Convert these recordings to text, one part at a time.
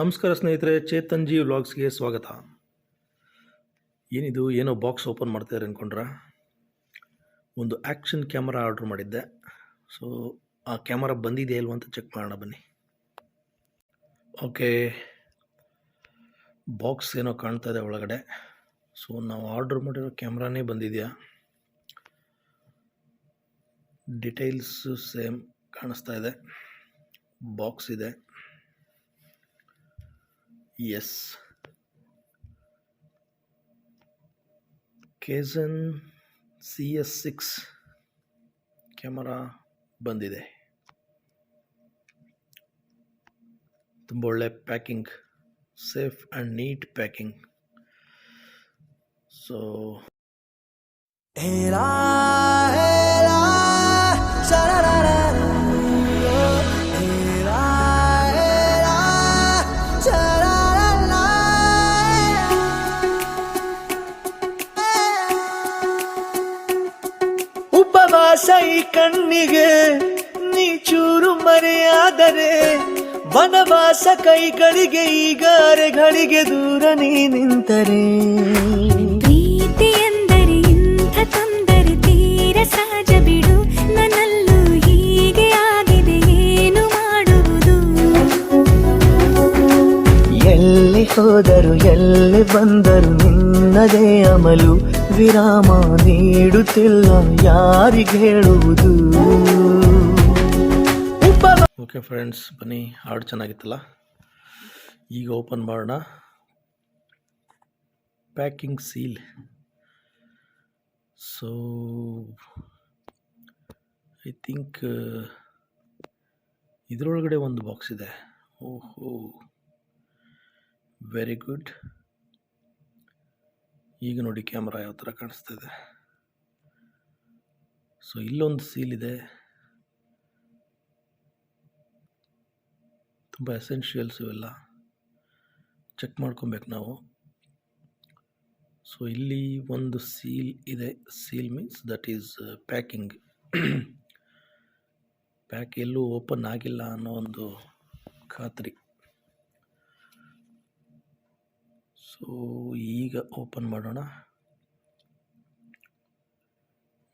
ನಮಸ್ಕಾರ ಸ್ನೇಹಿತರೆ, ಚೇತನ್ ಜಿ ವ್ಲಾಗ್ಸ್ಗೆ ಸ್ವಾಗತ. ಏನಿದು ಏನೋ ಬಾಕ್ಸ್ ಓಪನ್ ಮಾಡ್ತಾಯಿದ್ದಾರೆ ಅಂದ್ಕೊಂಡ್ರೆ, ಒಂದು ಆ್ಯಕ್ಷನ್ ಕ್ಯಾಮರಾ ಆರ್ಡ್ರ್ ಮಾಡಿದ್ದೆ. ಸೊ ಆ ಕ್ಯಾಮರಾ ಬಂದಿದೆ ಇಲ್ವ ಅಂತ ಚೆಕ್ ಮಾಡೋಣ ಬನ್ನಿ. ಓಕೆ, ಬಾಕ್ಸ್ ಏನೋ ಕಾಣ್ತಾ ಇದೆ ಒಳಗಡೆ. ಸೊ ನಾವು ಆರ್ಡ್ರ್ ಮಾಡಿರೋ ಕ್ಯಾಮ್ರಾನೇ ಬಂದಿದೆಯಾ, ಡಿಟೈಲ್ಸು ಸೇಮ್ ಕಾಣಿಸ್ತಾ ಇದೆ, ಬಾಕ್ಸ್ ಇದೆ. ಎಸ್, Cason CS6 ಕ್ಯಾಮರಾ ಬಂದಿದೆ. ತುಂಬ ಒಳ್ಳೆ packing, safe and neat packing. So ಉಪವಾಸ ಈ ಕಣ್ಣಿಗೆ ನೀ ಚೂರು ಮರೆಯಾದರೆ, ವನವಾಸ ಕೈಗಳಿಗೆ ಈಗ ಅರೆಗಳಿಗೆ ದೂರ ನೀ ನಿಂತರೆ. ಪ್ರೀತಿ ಎಂದರೆ ಇಂಥ ತೊಂದರೆ ತೀರ ಸಹಜ ಬಿಡು, ನನ್ನಲ್ಲೂ ಹೀಗೆ ಆಗಿದೆ ಏನು ಮಾಡುವುದು. ಎಲ್ಲಿ ಹೋದರು ಎಲ್ಲಿ ಬಂದರು ನಿನ್ನದೇ ಅಮಲು, ವಿರಾಮ ನೀಡುತ್ತಿಲ್ಲ ಯಾರಿಗೆ ಹೇಳುವುದು. ಓಕೆ ಫ್ರೆಂಡ್ಸ್, ಬನ್ನಿ, ಹಾಡು ಚೆನ್ನಾಗಿತ್ತಲ್ಲ. ಈಗ ಓಪನ್ ಮಾಡೋಣ. Packing seal. So I think ಇದರೊಳಗಡೆ ಒಂದು ಬಾಕ್ಸ್ ಇದೆ. ಓಹೋ, ವೆರಿ ಗುಡ್. ಈಗ ನೋಡಿ ಕ್ಯಾಮ್ರಾ ಯಾವ ಥರ ಕಾಣಿಸ್ತಾ ಇದೆ. ಸೊ ಇಲ್ಲೊಂದು ಸೀಲ್ ಇದೆ. ತುಂಬ ಎಸೆನ್ಷಿಯಲ್ಸ್ ಇವೆಲ್ಲ ಚೆಕ್ ಮಾಡ್ಕೊಬೇಕು ನಾವು. ಸೊ ಇಲ್ಲಿ ಒಂದು ಸೀಲ್ ಇದೆ. Seal means that is packing. Pack ಎಲ್ಲೂ ಓಪನ್ ಆಗಿಲ್ಲ ಅನ್ನೋ ಒಂದು ಖಾತ್ರಿ. ಸೊ ಈಗ ಓಪನ್ ಮಾಡೋಣ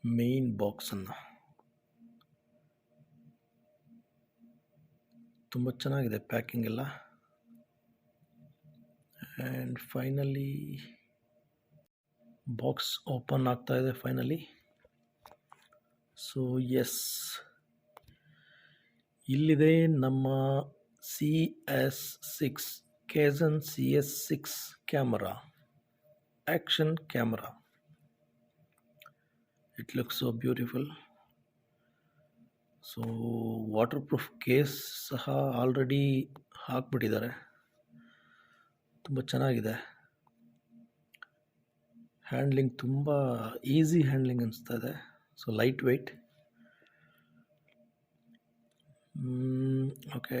ಮೇನ್ ಬಾಕ್ಸನ್ನು. ತುಂಬ ಚೆನ್ನಾಗಿದೆ ಪ್ಯಾಕಿಂಗ್ ಎಲ್ಲ. ಆ್ಯಂಡ್ ಫೈನಲಿ ಬಾಕ್ಸ್ ಓಪನ್ ಆಗ್ತಾ ಇದೆ ಫೈನಲಿ. ಸೊ ಎಸ್, ಇಲ್ಲಿದೆ ನಮ್ಮ CS6 Cason CS6 camera, action camera. It looks so beautiful. So waterproof case ಸಹ ಆಲ್ರೆಡಿ ಹಾಕ್ಬಿಟ್ಟಿದ್ದಾರೆ. ತುಂಬ ಚೆನ್ನಾಗಿದೆ. ಹ್ಯಾಂಡ್ಲಿಂಗ್ ತುಂಬ ಈಸಿ ಹ್ಯಾಂಡ್ಲಿಂಗ್ ಅನಿಸ್ತಾ ಇದೆ. So light weight. ಓಕೆ,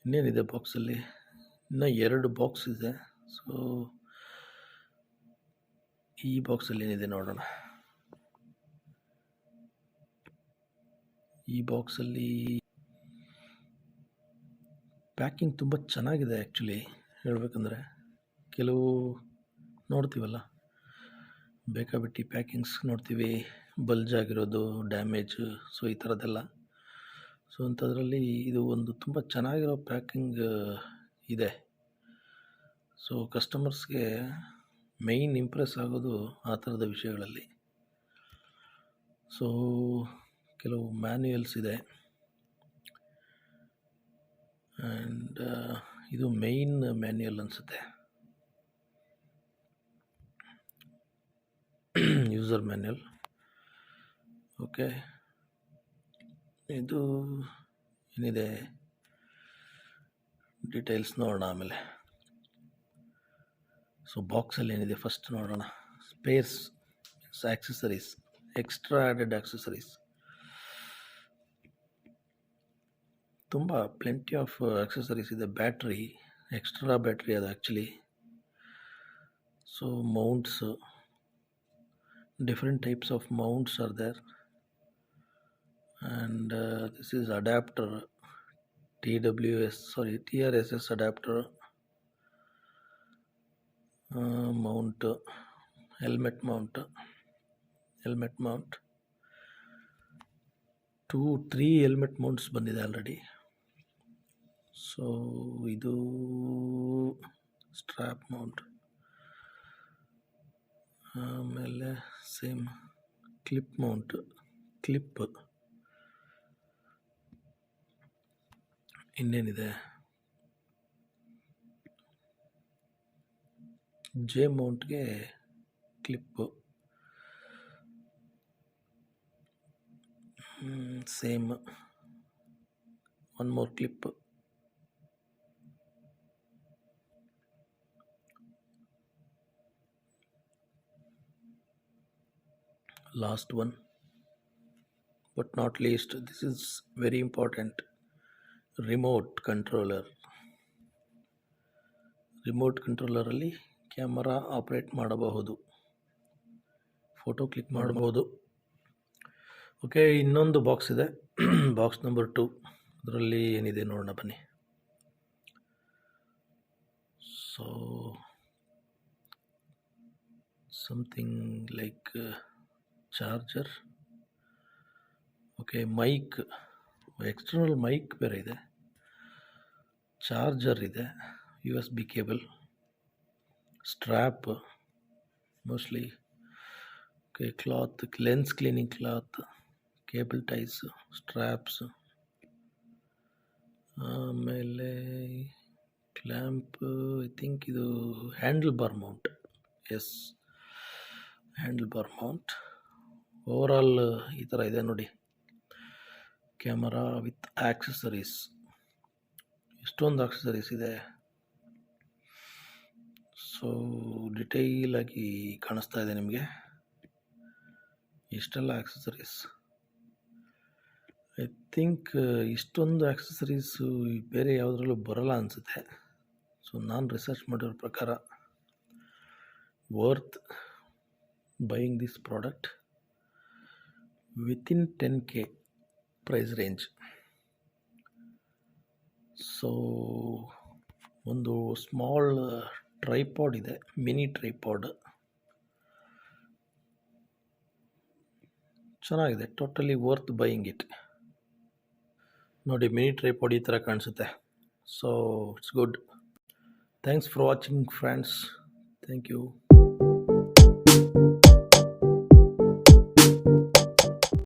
ಇನ್ನೇನಿದೆ ಬಾಕ್ಸಲ್ಲಿ? ಇನ್ನೂ 2 ಬಾಕ್ಸ್ ಇದೆ. ಸೊ ಈ ಬಾಕ್ಸಲ್ಲಿ ಏನಿದೆ ನೋಡೋಣ. ಈ ಬಾಕ್ಸಲ್ಲಿ ಪ್ಯಾಕಿಂಗ್ ತುಂಬ ಚೆನ್ನಾಗಿದೆ ಆ್ಯಕ್ಚುಲಿ ಹೇಳಬೇಕಂದ್ರೆ. ಕೆಲವು ನೋಡ್ತೀವಲ್ಲ, ಬೇಕಾಬಿಟ್ಟು ಪ್ಯಾಕಿಂಗ್ಸ್ ನೋಡ್ತೀವಿ, ಬಲ್ಜ್ ಆಗಿರೋದು, ಡ್ಯಾಮೇಜ್, ಸೊ ಈ ಥರದ್ದೆಲ್ಲ. ಸೊ ಅಂಥದ್ರಲ್ಲಿ ಇದು ಒಂದು ತುಂಬ ಚೆನ್ನಾಗಿರೋ ಪ್ಯಾಕಿಂಗ್ ಇದೆ. ಸೊ ಕಸ್ಟಮರ್ಸ್ಗೆ ಮೇಯ್ನ್ ಇಂಪ್ರೆಸ್ ಆಗೋದು ಆ ಥರದ ವಿಷಯಗಳಲ್ಲಿ. ಸೊ ಕೆಲವು ಮ್ಯಾನ್ಯುಯಲ್ಸ್ ಇದೆ. ಆ್ಯಂಡ್ ಇದು ಮೇಯ್ನ್ ಮ್ಯಾನ್ಯುಯಲ್ ಅನಿಸುತ್ತೆ, ಯೂಸರ್ ಮ್ಯಾನ್ಯುಯಲ್. ಓಕೆ, ಇದು ಏನಿದೆ ಡೀಟೇಲ್ಸ್ ನೋಡೋಣ ಆಮೇಲೆ. ಸೊ ಬಾಕ್ಸಲ್ಲಿ ಏನಿದೆ ಫಸ್ಟ್ ನೋಡೋಣ. Spares, accessories, extra added accessories. ತುಂಬ ಪ್ಲೆಂಟಿ ಆಫ್ ಆಕ್ಸೆಸರೀಸ್ ಇದೆ. ಬ್ಯಾಟ್ರಿ, ಎಕ್ಸ್ಟ್ರಾ ಬ್ಯಾಟ್ರಿ ಅದು actually. So mounts, different types of mounts are there, and this is adapter TRSS adapter, mount, helmet mount, 3 helmet mounts ಬಂದಿದೆ already. So ಇದು strap mount, ಆಮೇಲೆ same clip mount, ಇನ್ನೇನಿದೆ, J ಮೌಂಟ್ಗೆ clip, same one more clip, last one but not least, this is very important, remote ಕಂಟ್ರೋಲರಲ್ಲಿ camera operate ಮಾಡಬಹುದು, photo click ಮಾಡಬಹುದು. Okay, ಇನ್ನೊಂದು box ಇದೆ, ಬಾಕ್ಸ್ ನಂಬರ್ 2. ಅದರಲ್ಲಿ ಏನಿದೆ ನೋಡೋಣ ಬನ್ನಿ. So something like charger, okay, mic, external mic ಬೇರೆ ಇದೆ, ಚಾರ್ಜರ್ ಇದೆ, USB cable, strap mostly, okay, cloth, lens cleaning cloth, cable ties, straps, ಆಮೇಲೆ ಕ್ಲ್ಯಾಂಪ್, ಐ ಥಿಂಕ್ ಇದು handle bar mount, yes, handle bar mount. Overall ಈ ಥರ ಇದೆ ನೋಡಿ, camera with accessories, ಎಷ್ಟೊಂದು ಆಕ್ಸೆಸರೀಸ್ ಇದೆ. ಸೊ ಡಿಟೈಲ್ ಆಗಿ ಕಾಣಿಸ್ತಾ ಇದೆ ನಿಮಗೆ, ಇಷ್ಟೆಲ್ಲ ಆಕ್ಸೆಸರೀಸ್. ಐ ಥಿಂಕ್ ಇಷ್ಟೊಂದು ಆಕ್ಸೆಸರೀಸು ಬೇರೆ ಯಾವುದ್ರಲ್ಲೂ ಬರಲ್ಲ ಅನಿಸುತ್ತೆ. ಸೊ ನಾನು ರಿಸರ್ಚ್ ಮಾಡಿರೋ ಪ್ರಕಾರ worth buying this product within 10K price range. So ಒಂದು ಸ್ಮಾಲ್ ಟ್ರೈಪಾಡ್ ಇದೆ, ಮಿನಿ ಟ್ರೈಪಾಡ್, ಚೆನ್ನಾಗಿದೆ, ಟೋಟಲಿ ವರ್ತ್ ಬೈಯಿಂಗ್ ಇಟ್. ನೋಡಿ, ಮಿನಿ ಟ್ರೈಪಾಡ್ ಈ ಥರ ಕಾಣಿಸುತ್ತೆ. So it's good. Thanks for watching friends, thank you.